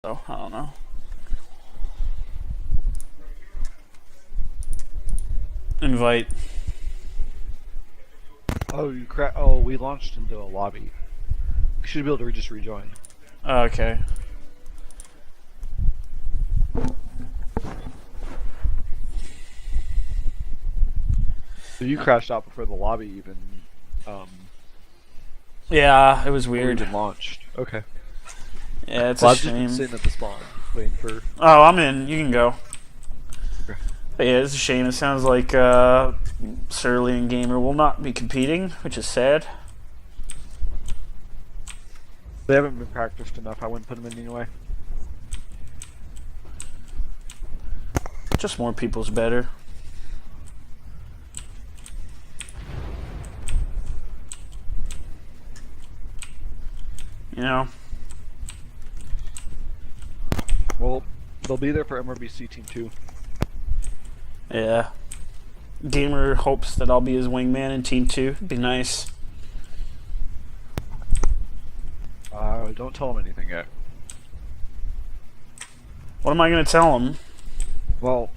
So, I don't know. Invite. Oh, oh, we launched into a lobby. You should be able to just rejoin. Okay. So you crashed out before the lobby even. Yeah, it was weird. Even launched. Okay. Yeah, it's Well, a I've just been shame. sitting at the spawn waiting for. Oh, I'm in. You can go. Okay. But yeah, it's a shame. It sounds like Surly and Gamer will not be competing, which is sad. They haven't been practiced enough. I wouldn't put them in anyway. Just more people's better. You know? Well, they'll be there for MRBC Team 2. Yeah. Gamer hopes that I'll be his wingman in Team 2. It'd be nice. Don't tell them anything yet. What am I going to tell him? Well,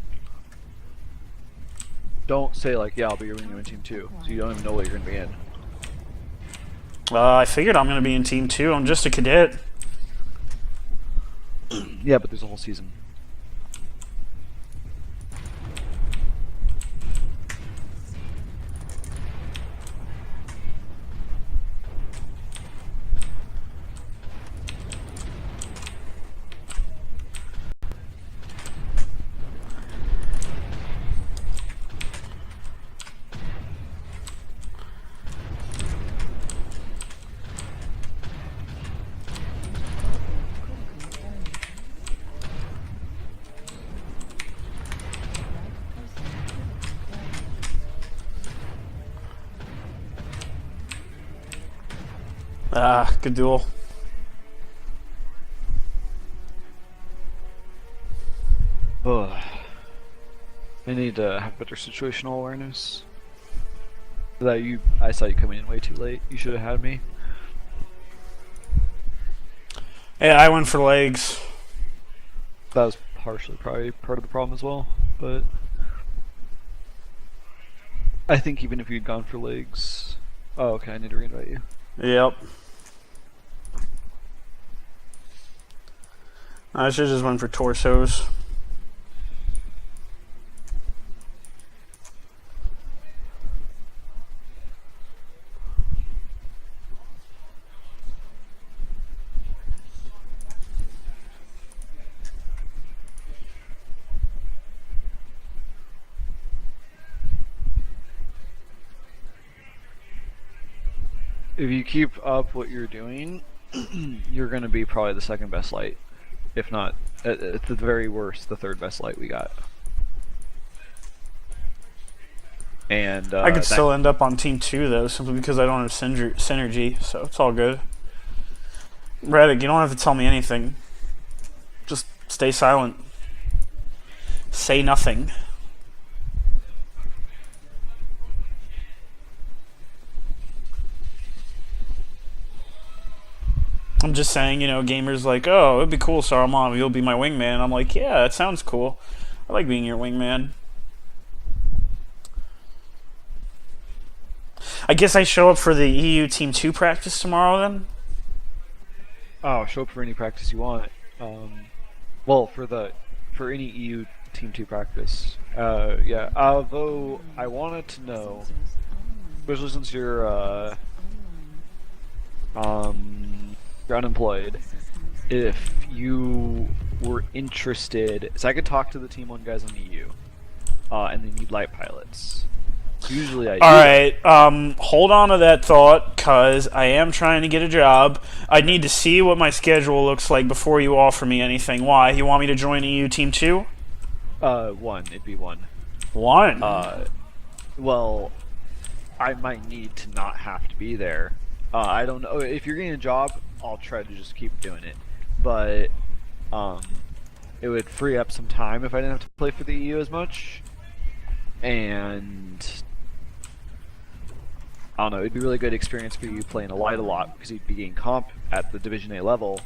don't say like, yeah, I'll be your wingman in Team 2. So you don't even know what you're going to be in. I figured I'm going to be in Team 2. I'm just a cadet. Yeah, but there's a whole season. Good duel. Ugh. I need to have better situational awareness. I saw you coming in way too late. You should have had me. Yeah, I went for legs. That was partially probably part of the problem as well, but I think even if you'd gone for legs. Oh, okay, I need to reinvite you. Yep. I should just went for torsos. If you keep up what you're doing, you're going to be probably the second best light. If not, at the very worst, the third best light we got. And I could still end up on Team 2 though, simply because I don't have synergy, so it's all good. Radick, you don't have to tell me anything. Just stay silent. Say nothing. I'm just saying, you know, gamers like, oh, it'd be cool, Saruman, you'll be my wingman. I'm like, yeah, that sounds cool. I like being your wingman. I guess I show up for the EU Team 2 practice tomorrow then? Oh, show up for any practice you want. Well, for any EU Team 2 practice. Yeah, although I wanted to know, especially since you're unemployed, if you were interested, so I could talk to the Team 1 guys on EU, and they need light pilots. Usually I do. Alright, hold on to that thought, cause I am trying to get a job. I need to see what my schedule looks like before you offer me anything. Why? You want me to join EU Team 2? One. It'd be one. One? Well, I might need to not have to be there. I don't know. If you're getting a job, I'll try to just keep doing it. But, it would free up some time if I didn't have to play for the EU as much. And I don't know, it'd be a really good experience for you playing a light a lot because you'd be getting comp at the Division A level.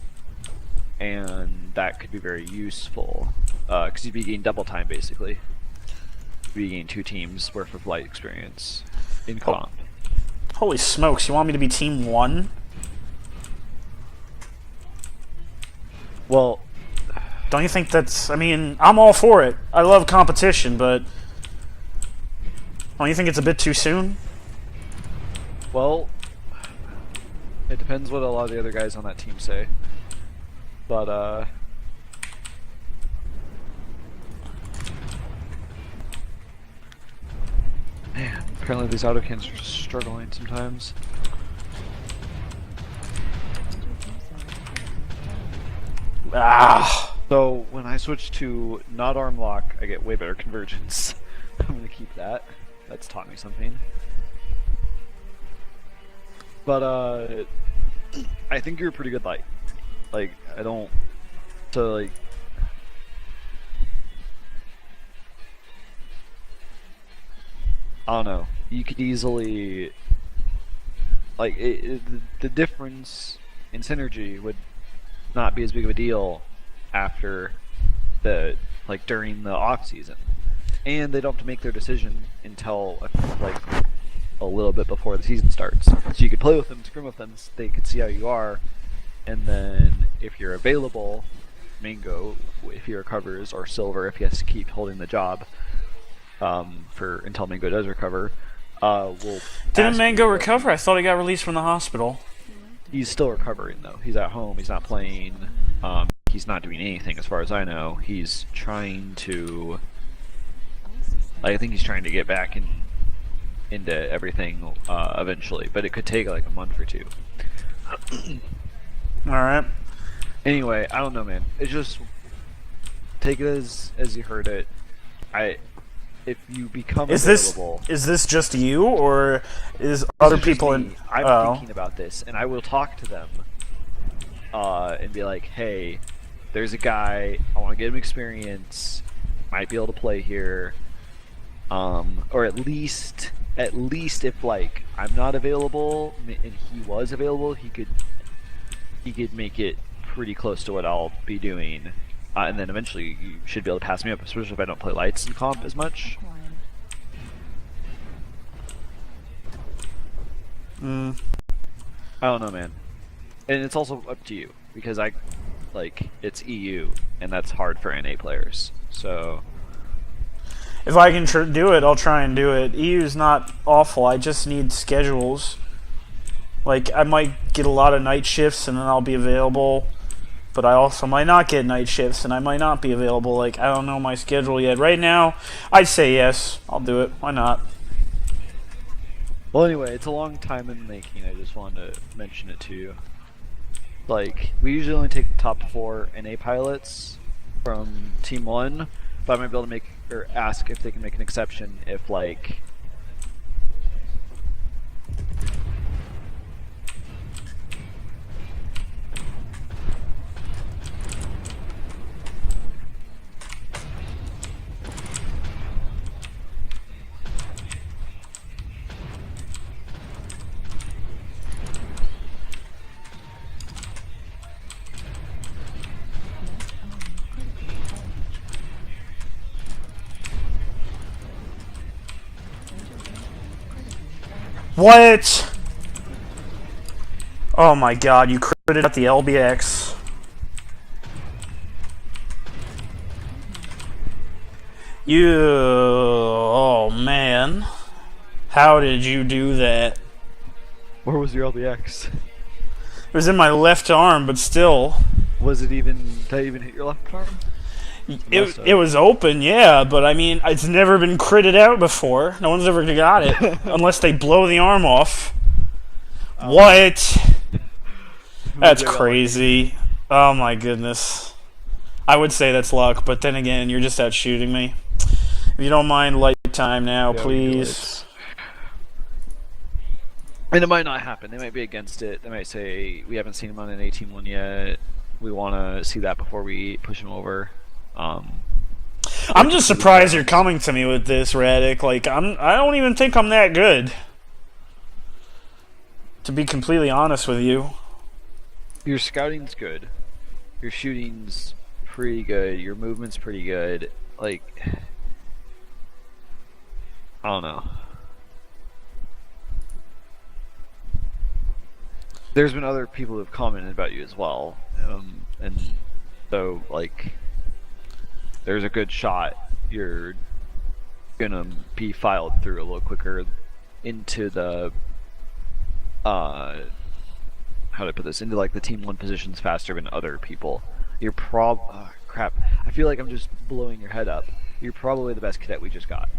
and that could be very useful because you'd be getting double time basically. You'd be getting 2 teams worth of light experience in comp. Holy smokes! You want me to be team 1? Well, don't you think that's... I mean, I'm all for it. I love competition, but... don't you think it's a bit too soon? Well, it depends what a lot of the other guys on that team say. But, man, apparently these autocans are struggling sometimes. Ah! So, when I switch to not arm lock, I get way better convergence. I'm gonna keep that. That's taught me something. But, I think you're a pretty good light. Like, I don't... So, like... I don't know. You could easily... Like, the difference in synergy would not be as big of a deal after the... like, during the off-season. And they don't have to make their decision until, like, a little bit before the season starts. So you could play with them, scrim with them, so they could see how you are, and then if you're available, Mango, if he recovers, or Silver, if he has to keep holding the job for until Mango does recover, we'll... Didn't Mango recover? I thought he got released from the hospital. He's still recovering, though. He's at home, he's not playing, he's not doing anything, as far as I know. He's trying to... I think he's trying to get back into everything eventually, but it could take like a month or 2. Alright. Anyway, I don't know, man. It's just take it as you heard it. If you become available, is this just you, or is other people in? I'm thinking about this, and I will talk to them and be like, "Hey, there's a guy. I want to get him experience. Might be able to play here, or at least if like I'm not available and he was available, he could make it pretty close to what I'll be doing, and then eventually you should be able to pass me up, especially if I don't play lights in comp as much." I don't know, man. And it's also up to you, because it's EU, and that's hard for NA players, so... If I can do it, I'll try and do it. EU's not awful, I just need schedules. Like, I might get a lot of night shifts and then I'll be available, but I also might not get night shifts and I might not be available. Like, I don't know my schedule yet. Right now, I'd say yes. I'll do it. Why not? Well, anyway, it's a long time in the making. I just wanted to mention it to you. Like, we usually only take the top 4 NA pilots from Team 1, but I might be able to make, or ask if they can make an exception if, like... What? Oh my god, you critted at the LBX. Oh man. How did you do that? Where was your LBX? It was in my left arm, but still. Was it even... Did I even hit your left arm? It was open, yeah, but I mean, it's never been critted out before. No one's ever got it, unless they blow the arm off. What? That's crazy. Oh my goodness. I would say that's luck, but then again, you're just out shooting me. If you don't mind light time now, Yeah, please. And it might not happen. They might be against it. They might say, we haven't seen him on an 18-1 yet. We want to see that before we push him over. I'm just surprised you're coming to me with this, Radick. Like, I don't even think I'm that good. To be completely honest with you. Your scouting's good. Your shooting's pretty good. Your movement's pretty good. Like, I don't know. There's been other people who've commented about you as well, and so like, there's a good shot you're gonna be filed through a little quicker into the how do I put this, into like the team 1 positions faster than other people. You're crap. I feel like I'm just blowing your head up. You're probably the best cadet we just got.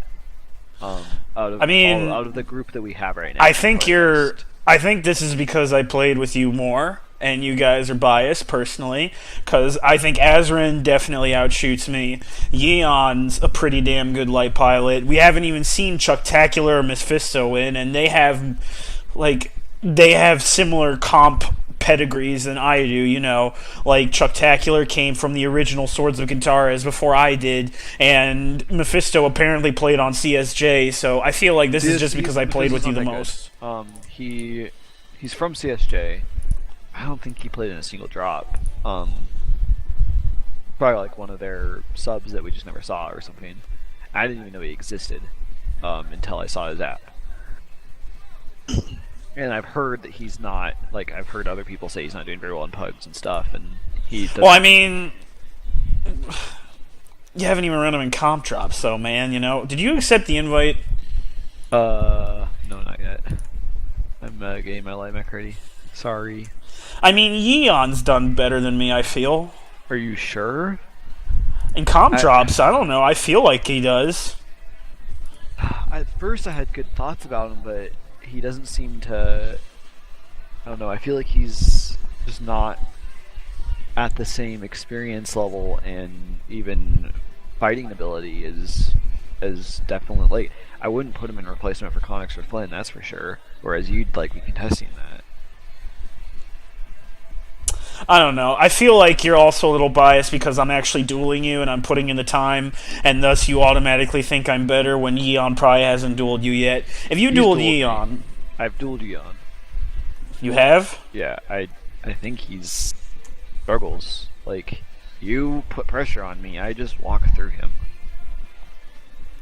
I mean, out of the group that we have right now. I think I think this is because I played with you more, and you guys are biased personally. Because I think Azrin definitely outshoots me. Yeon's a pretty damn good light pilot. We haven't even seen Chucktacular or Mephisto in, and they have similar comp pedigrees than I do, you know. Like, Chucktacular came from the original Swords of Gintaras before I did, and Mephisto apparently played on CSJ, so I feel like this is just because I played with you the most. He's from CSJ. I don't think he played in a single drop. Probably like one of their subs that we just never saw or something. I didn't even know he existed until I saw his app. And I've heard that he's not, like, I've heard other people say he's not doing very well in pugs and stuff, and he doesn't. Well, I mean, you haven't even run him in comp drops, though, man, you know. Did you accept the invite? No, not yet. I'm getting my light mech ready. Sorry. I mean, Yeon's done better than me, I feel. Are you sure? In comp drops, I don't know. I feel like he does. At first I had good thoughts about him, but he doesn't seem to... I don't know, I feel like he's just not at the same experience level and even fighting ability is definitely... Like, I wouldn't put him in replacement for Connix or Flynn, that's for sure. Whereas you'd, like, be contesting that. I don't know. I feel like you're also a little biased because I'm actually dueling you and I'm putting in the time, and thus you automatically think I'm better when Yeon probably hasn't dueled you yet. If you dueled Yeon... I've dueled Yeon. You have? Yeah, I think he's... struggles. Like, you put pressure on me, I just walk through him.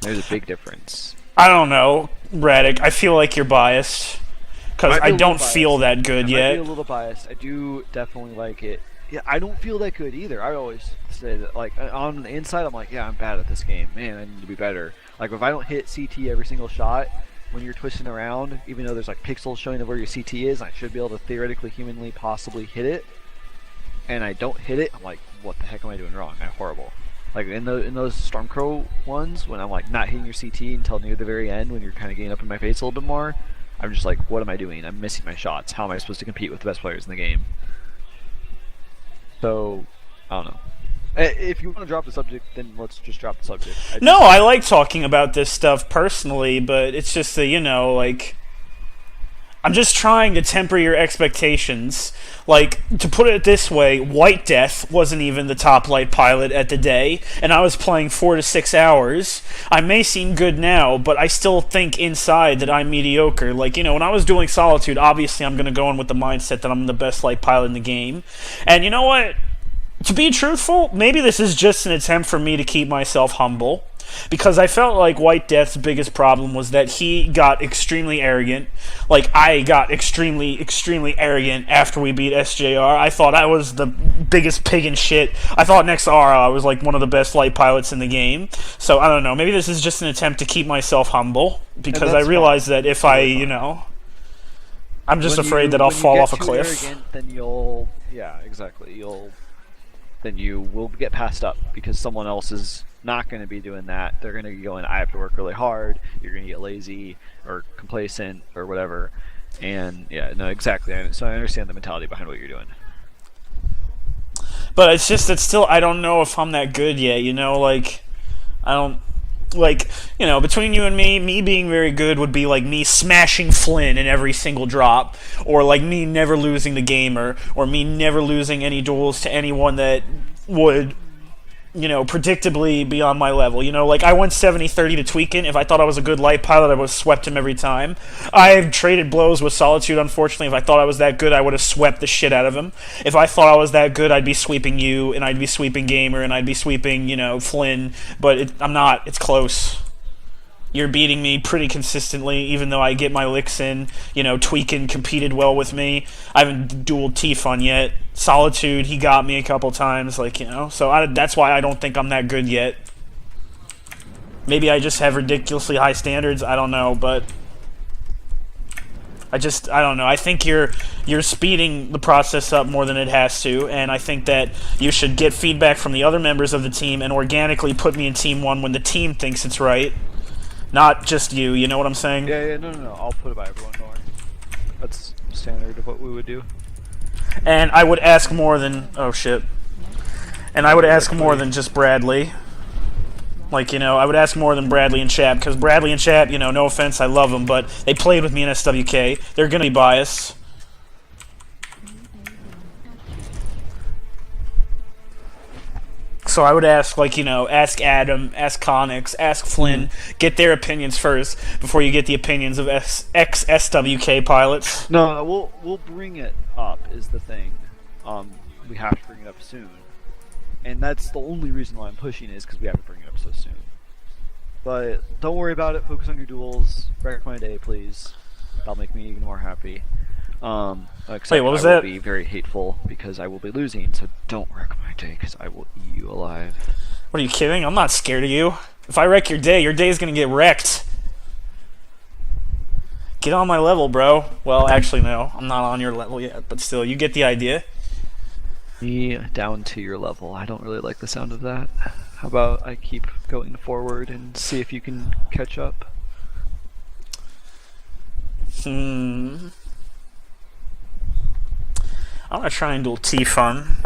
There's a big difference. I don't know, Radick. I feel like you're biased. Because I don't feel that good yet. I might be a little biased. I do definitely like it. Yeah, I don't feel that good either. I always say that, like, on the inside, I'm like, yeah, I'm bad at this game. Man, I need to be better. Like, if I don't hit CT every single shot, when you're twisting around, even though there's, like, pixels showing where your CT is, I should be able to theoretically, humanly, possibly hit it, and I don't hit it, I'm like, what the heck am I doing wrong? I'm horrible. Like, in those Stormcrow ones, when I'm, like, not hitting your CT until near the very end, when you're kind of getting up in my face a little bit more, I'm just like, what am I doing? I'm missing my shots. How am I supposed to compete with the best players in the game? So, I don't know. If you want to drop the subject, then let's just drop the subject. No, I like talking about this stuff personally, but it's just that, you know, like... I'm just trying to temper your expectations. Like, to put it this way, White Death wasn't even the top light pilot at the day, and I was playing 4 to 6 hours. I may seem good now, but I still think inside that I'm mediocre. Like, you know, when I was doing Solitude, obviously I'm going to go in with the mindset that I'm the best light pilot in the game. And you know what? To be truthful, maybe this is just an attempt for me to keep myself humble. Because I felt like White Death's biggest problem was that he got extremely arrogant. Like, I got extremely, extremely arrogant after we beat SJR. I thought I was the biggest pig in shit. I thought next to Ara I was like one of the best light pilots in the game. So, I don't know. Maybe this is just an attempt to keep myself humble. Because I realize that if I, you know... I'm just afraid that I'll fall off a cliff. Arrogant, then you'll... Yeah, exactly. Then you will get passed up because someone else is not going to be doing that. They're going to be going, I have to work really hard, you're going to get lazy or complacent or whatever. And yeah, no, exactly. So I understand the mentality behind what you're doing. But it's just that still, I don't know if I'm that good yet, you know, like, I don't, like, you know, between you and me being very good would be like me smashing Flynn in every single drop, or like me never losing the gamer, or me never losing any duels to anyone that would predictably beyond my level. Like I went 70-30 to Tweakin. If I thought I was a good light pilot, I would have swept him every time. I've traded blows with Solitude, unfortunately. If I thought I was that good, I would have swept the shit out of him. If I thought I was that good, I'd be sweeping you, and I'd be sweeping Gamer, and I'd be sweeping, Flynn. But I'm not. It's close. You're beating me pretty consistently, even though I get my licks in. Tweakin competed well with me. I haven't dueled T-Fun yet. Solitude, he got me a couple times, so that's why I don't think I'm that good yet. Maybe I just have ridiculously high standards, I don't know, but I don't know. I think you're speeding the process up more than it has to, and I think that you should get feedback from the other members of the team and organically put me in Team 1 when the team thinks it's right. Not just you know what I'm saying? Yeah, no. I'll put it by everyone, don't worry. That's standard of what we would do. And I would ask more than... Oh, shit. And I would ask more than just Bradley. I would ask more than Bradley and Chap, because Bradley and Chap, no offense, I love them, but they played with me in SWK. They're going to be biased. So I would ask, ask Adam, ask Connix, ask Flynn, get their opinions first before you get the opinions of ex-SWK pilots. No, we'll bring it up is the thing. We have to bring it up soon. And that's the only reason why I'm pushing is because we have to bring it up so soon. But don't worry about it, focus on your duels, wreck my day, please. That'll make me even more happy. Wait, what was I that? will be very hateful because I will be losing, so don't wreck my day because I will eat you alive. What, are you kidding? I'm not scared of you. If I wreck your day's gonna get wrecked. Get on my level, bro. Well, actually, no. I'm not on your level yet, but still, you get the idea. Me down to your level. I don't really like the sound of that. How about I keep going forward and see if you can catch up? I'm gonna try and duel T-Fun.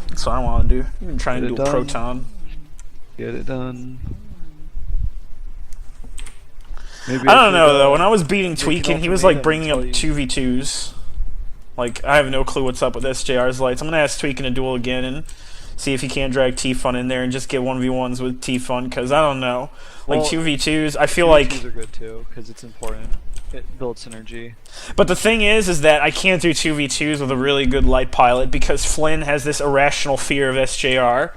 That's what I want to do. You can try and duel Proton. Get it done. Maybe I don't know though. When I was beating Tweakin, he was bringing up 2v2s. I have no clue what's up with SJR's lights. I'm gonna ask Tweakin to duel again and see if he can't drag T-Fun in there and just get 1v1s with T-Fun. Cause I don't know. 2v2s, I feel 2v2s are good too, cause it's important. It builds synergy. But the thing is that I can't do 2v2s with a really good light pilot because Flynn has this irrational fear of SJR.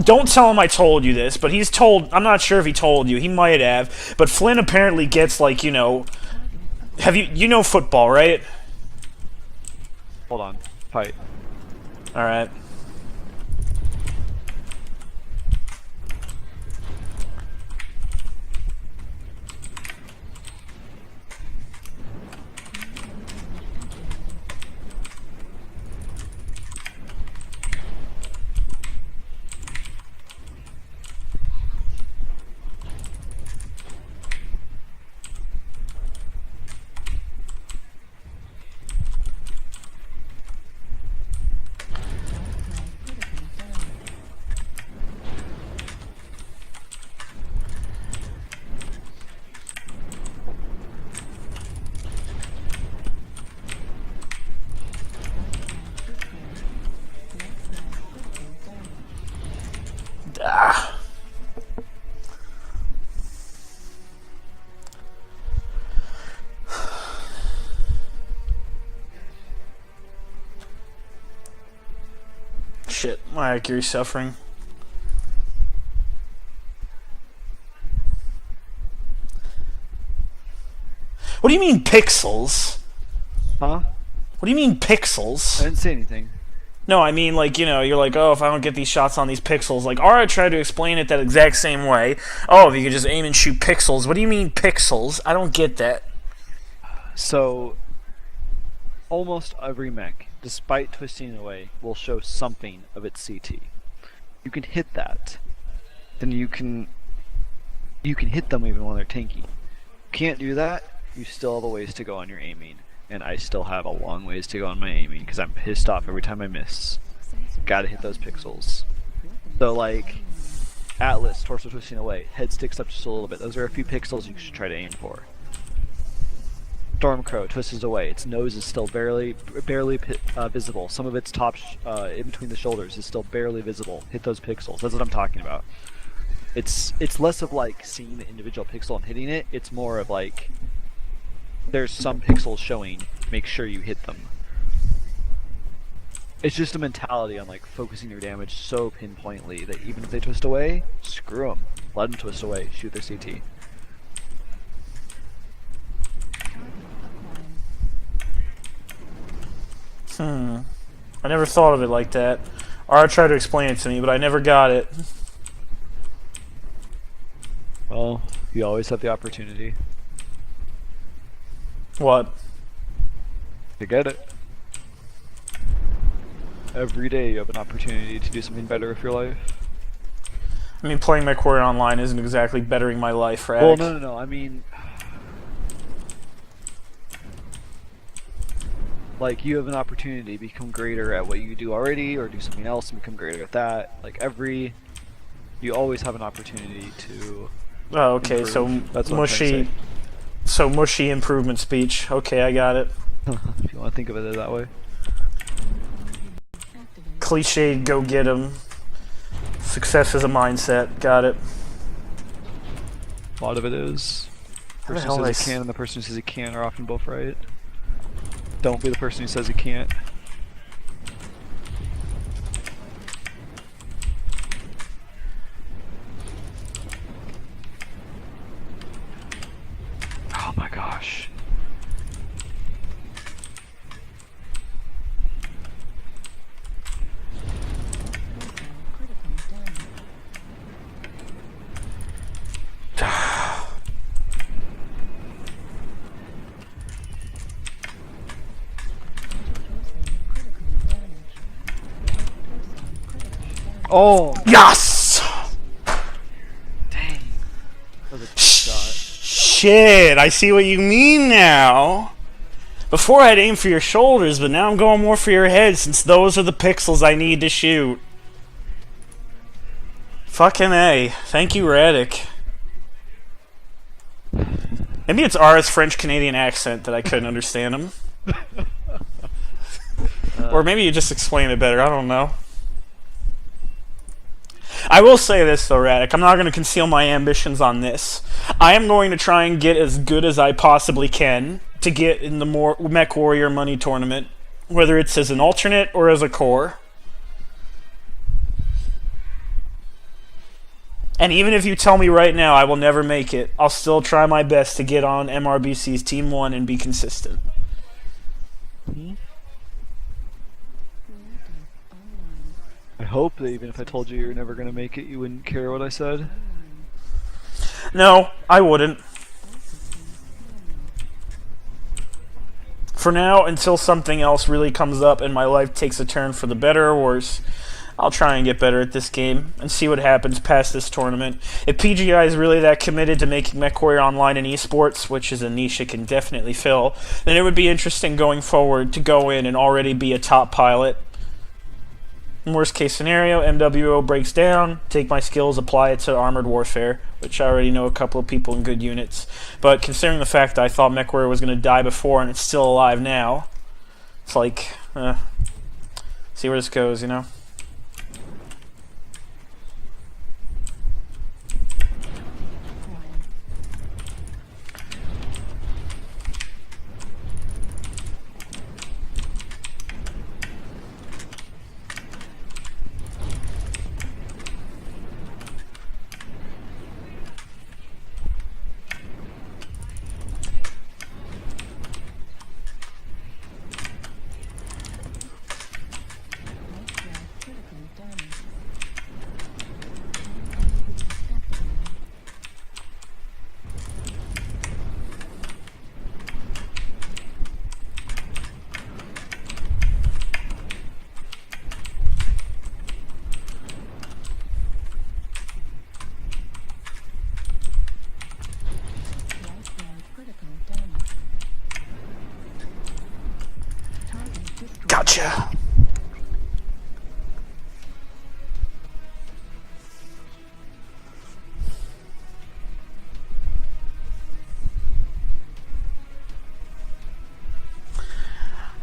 Don't tell him I told you this, but he's told... I'm not sure if he told you. He might have. But Flynn apparently gets, have you... You know football, right? Hold on. Fight. Alright. Shit, my accuracy's suffering. What do you mean pixels? Huh? What do you mean pixels? I didn't say anything. No, I mean, you're like, oh, if I don't get these shots on these pixels, Aura tried to explain it that exact same way. Oh, if you could just aim and shoot pixels. What do you mean pixels? I don't get that. So, almost every mech, despite twisting away, will show something of its CT. You can hit that. Then you can hit them even when they're tanky. Can't do that, you still have a ways to go on your aiming. And I still have a long ways to go on my aiming because I'm pissed off every time I miss. Gotta hit those pixels. So Atlas, torso twisting away, head sticks up just a little bit. Those are a few pixels you should try to aim for. Stormcrow twists away. Its nose is still barely visible. Some of its top, in between the shoulders, is still barely visible. Hit those pixels. That's what I'm talking about. It's less of like seeing the individual pixel and hitting it. It's more of like there's some pixels showing. Make sure you hit them. It's just a mentality on like focusing your damage so pinpointly that even if they twist away, screw them. Let them twist away. Shoot their CT. I never thought of it like that. Ara tried to explain it to me, but I never got it. Well, you always have the opportunity What? to get it. Every day you have an opportunity to do something better with your life. I mean, playing MechWarrior Online isn't exactly bettering my life, Radick. Well, no. I mean, like, you have an opportunity to become greater at what you do already, or do something else and become greater at that. Like, you always have an opportunity to. Oh, okay. improve. So That's what I'm trying to mushy. So mushy improvement speech. Okay, I got it. say. If you want to think of it that way. Cliched, go get 'em. Success is a mindset. Got it. A lot of it is. The How the person hell who did I says he can and the person who says he can't are often both right. Don't be the person who says he can't. Oh my gosh. Oh, Yes! dang. That was a good shot. Shit, I see what you mean now. Before I'd aim for your shoulders, but now I'm going more for your head since those are the pixels I need to shoot. Fucking A. Thank you, Radick. Maybe it's Ara's French-Canadian accent that I couldn't understand him. Or maybe you just explained it better, I don't know. I will say this though, Radick, I'm not going to conceal my ambitions on this. I am going to try and get as good as I possibly can to get in the MechWarrior Money Tournament, whether it's as an alternate or as a core. And even if you tell me right now I will never make it, I'll still try my best to get on MRBC's Team 1 and be consistent. I hope that even if I told you you're never going to make it, you wouldn't care what I said. No, I wouldn't. For now, until something else really comes up and my life takes a turn for the better or worse, I'll try and get better at this game and see what happens past this tournament. If PGI is really that committed to making MechWarrior Online an esports, which is a niche it can definitely fill, then it would be interesting going forward to go in and already be a top pilot. In worst case scenario, MWO breaks down, take my skills, apply it to Armored Warfare, which I already know a couple of people in good units. But considering the fact that I thought MechWarrior was going to die before and it's still alive now, it's like, see where this goes, you know?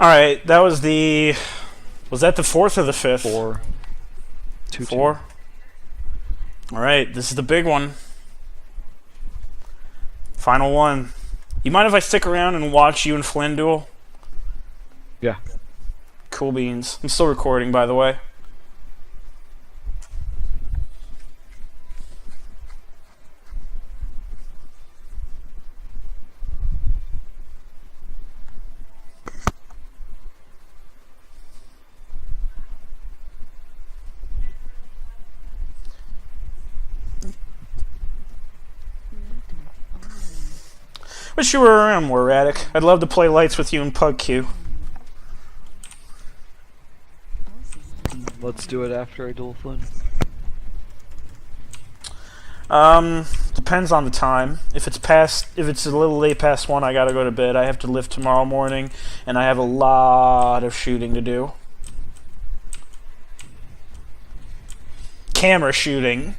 Alright, that was the... Was that the 4th or the 5th? 4. 2. 4? Alright, this is the big one. Final one. You mind if I stick around and watch you and Flynn duel? Yeah. Cool beans. I'm still recording, by the way. Wish you were around more, Radick. I'd love to play lights with you in Pug Q. Let's do it after I duel Flynn. Depends on the time. If it's a little late past 1, I gotta go to bed. I have to lift tomorrow morning, and I have a lot of shooting to do. Camera shooting.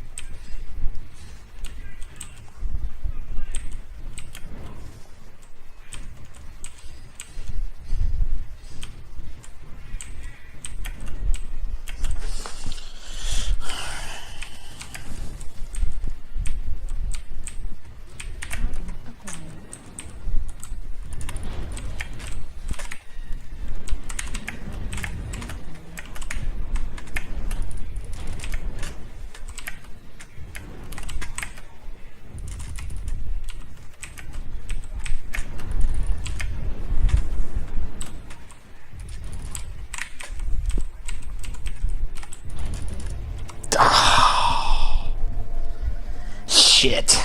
Shit.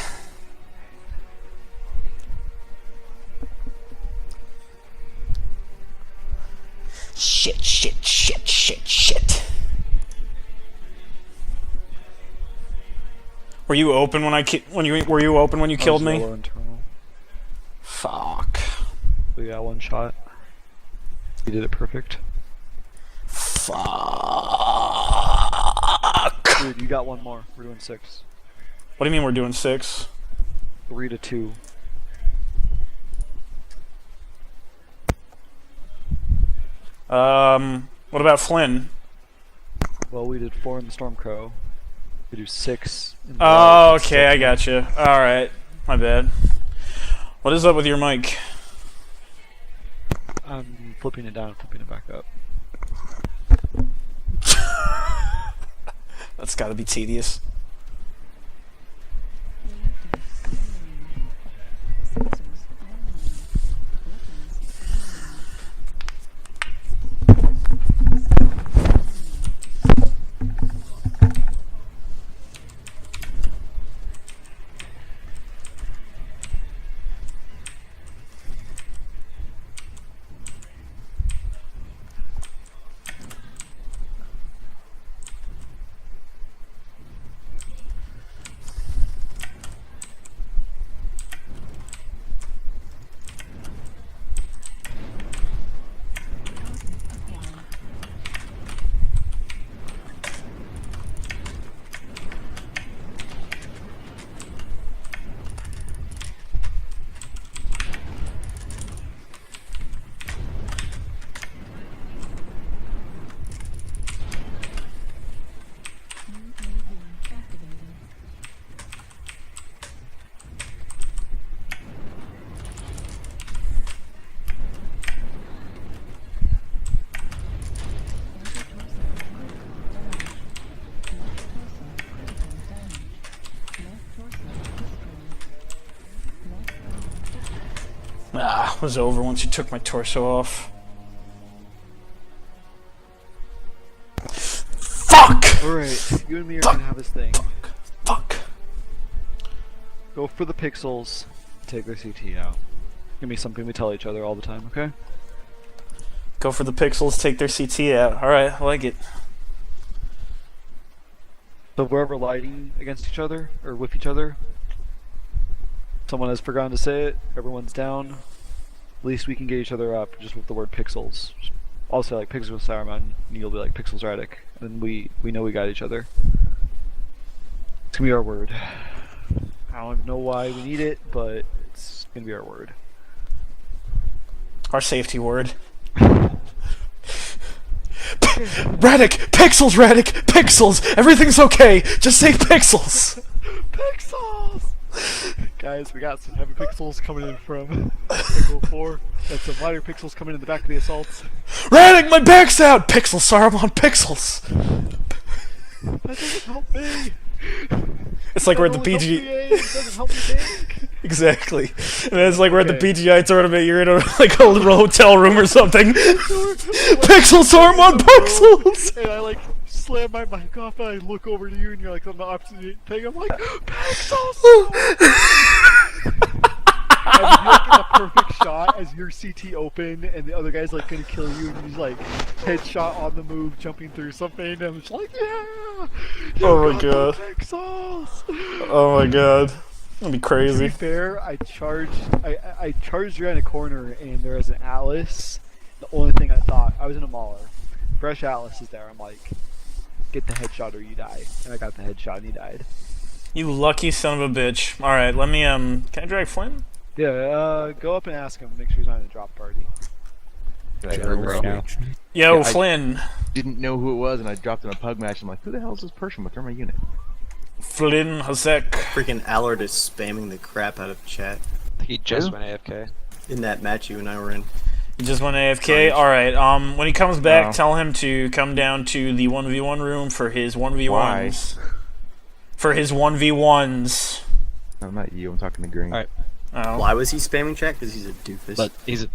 Shit. Were you open when were you open when you killed me? Internal. Fuck. We got one shot. You did it perfect. Fuck. Dude, you got one more. We're doing 6. What do you mean we're doing 6? 3 to 2. What about Flynn? Well, we did 4 in the Stormcrow. We do 6 in the Oh, okay, I gotcha. Alright, my bad. What is up with your mic? I'm flipping it down, flipping it back up. That's gotta be tedious. Ah, it was over once you took my torso off. Fuck! Alright, you and me are gonna have this thing. Fuck. Go for the pixels, take their CT out. Give me something we tell each other all the time, okay? Go for the pixels, take their CT out. Alright, I like it. So if we're ever lighting against each other, or with each other, someone has forgotten to say it, everyone's down, at least we can get each other up just with the word pixels. I'll say like pixels with Saruman, and you'll be like pixels Radick, and we know we got each other. It's gonna be our word. I don't even know why we need it, but it's gonna be our word. Our safety word. Radick! Pixels, Radick! Pixels! Everything's okay! Just say pixels! Pixels! Guys, we got some heavy pixels coming in from Echo 4. Got some lighter pixels coming in the back of the assaults. Radick, my back's out! Pixels, Saruman, pixels! That doesn't help me! It's like we're at the That only PG. helps me, it doesn't help me think! Exactly. And it's like we're at the Okay. PGI tournament, you're in a, like a little hotel room or something. Pixels, Saruman, pixels! And I like slam my mic off and I look over to you and you're like on the opposite thing. I'm like, pixels! And you're like in a perfect shot as your CT open and the other guy's like gonna kill you and he's like headshot on the move jumping through something and I'm just like, yeah! Oh my god. Pixels! Oh my god. That'd be To be crazy. fair, I charged around a corner and there was an Atlas. The only thing I thought, I was in a mauler. Fresh Atlas is there. I'm like, get the headshot or you die. And I got the headshot and he died. You lucky son of a bitch. Alright, let me, can I drag Flynn? Yeah, go up and ask him. Make sure he's not in a drop party. I heard right now. Yo, Yeah, Flynn. Didn't know who it was, and I dropped in a pug match. I'm like, who the hell is this person? Return my unit. Flynn Hasek. Freaking Allard is spamming the crap out of chat He just Who? went AFK. in that match you and I were in. He just went AFK. Alright, when he comes back, No. tell him to come down to the 1v1 room for his 1v1s. For his 1v1s. No, not you. I'm talking to Green. Alright. Oh. Why was he spamming chat? Because he's a doofus. But he's